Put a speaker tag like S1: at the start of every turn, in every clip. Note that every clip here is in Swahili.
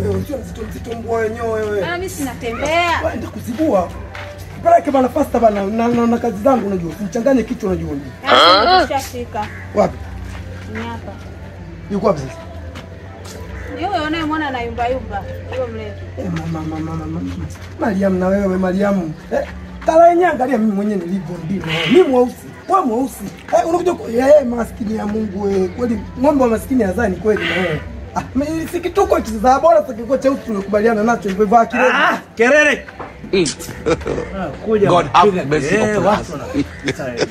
S1: wewe, sio mzito mbwa wenyewe wewe.
S2: Mimi sinatembea.
S1: Nenda kuzibua. Baraka bana faster bana na kazi zangu unajua. Usichanganye kichwa unajua.
S2: Nishafika.
S1: Wapi?
S2: Ni hapa.
S1: Yuko wapi sasa?
S2: Yule unayemwona na yumba. Hiyo mrefu.
S1: Mama. Mariam na wewe Mariam. Tala yenyewe angalia mimi mwenyewe nilivyo ndino. Mimi mweusi. Wewe mweusi. Unakuja maskini ya Mungu wewe. Kweli ng'ombe wa maskini hazani kweli na wewe. Mimi si kituko hicho za bora sikiko cheusi tunakubaliana nacho hivyo hivyo akili.
S3: Kerere. Kuja.
S4: God have mercy upon us.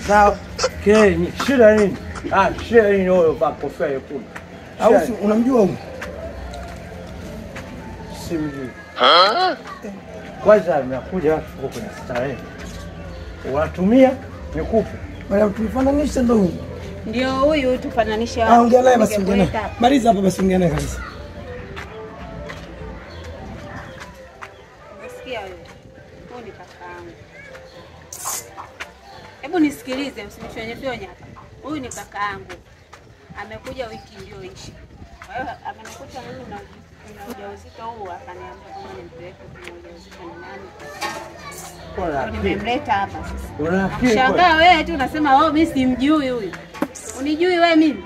S3: Sawa. Ni shida nini? Shida nini wewe kwa kofia yekundu?
S1: Au unamjua huyu?
S3: Simjui. Kwanza nimekuja huko kwenye starehe. Unatumia nikupe.
S1: Mariam tumfananisha ndo huyu.
S2: Ndio huyu tufananisha.
S1: Ongea naye basi ongea naye. Maliza hapa basi ongea naye kabisa.
S2: Unasikia wewe? Huyu ni kakaangu. Hebu nisikilize msinifyonye hapa. Huyu ni kakaangu. Amekuja wiki iliyoisha. Kwa hiyo amenikuta mimi na ujauzito huu akaniambia kama nimpeleke kwa ujauzito ni nani. Nimemleta hapa sasa. Shangaa wewe tu unasema mimi simjui huyu. Unijui wewe mimi?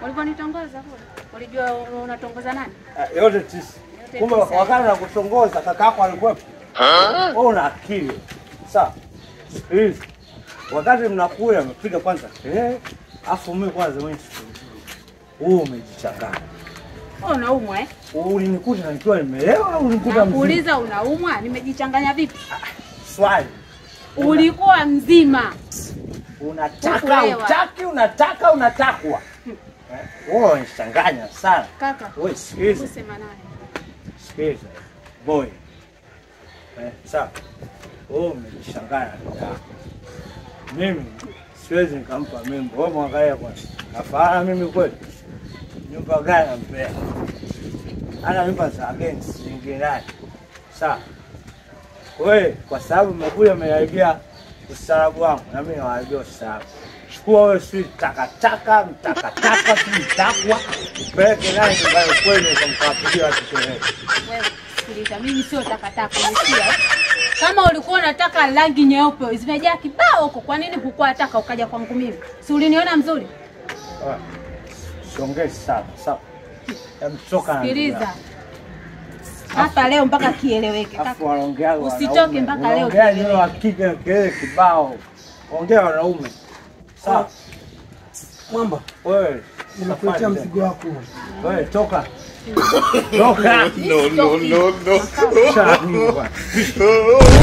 S2: Uliponitongoza kule. Ulijua unatongoza nani?
S3: Yote tisi. Kumbe wakati na kutongoza kakako alikuwepo. Wewe una akili. Sawa. Hivi. Wakati mnakuja mpiga kwanza. Afu mimi kwanza mwenyewe. Wewe umejichanganya.
S2: Unaumwa
S3: Ulinikuta nikiwa nimelewa au ulinikuta mzima?
S2: Nakuuliza unaumwa? Nimejichanganya vipi?
S3: Swali.
S2: Ulikuwa mzima.
S3: Unataka unatakwa. Wewe unachanganya sana.
S2: Kaka.
S3: Wewe sikiliza.
S2: Usema naye.
S3: Sikiliza. Boy. Sawa. Wewe umechanganya. Mimi siwezi nikampa mimba. Wewe mwangalia kwanza. Nafahamu mimi kweli. Nyumba gani nampea? Ana nyumba za against nyingine. Sawa. Wewe kwa sababu mmekuja mmeharibia ustaarabu wangu na mimi naharibia ustaarabu. Chukua wewe si takataka, si mtakwa. Peleke naye nyumbani kwenu ukamkapigia watoto.
S2: Wewe sikiliza, mimi sio takataka, unasikia? Kama ulikuwa unataka rangi nyeupe zimejaa kibao huko, kwa nini hukua nataka ukaja kwangu mimi? Si uliniona mzuri?
S3: Siongee sana, sawa. Mtoka.
S2: Sikiliza. Hapa leo mpaka kieleweke kaka. Usitoke mpaka leo.
S3: Ongea neno hakika kile kibao. Ongea wanaume. Sawa.
S1: Mwamba,
S3: wewe
S1: nimekuletea mzigo wako.
S3: Wewe toka. Toka.
S4: No.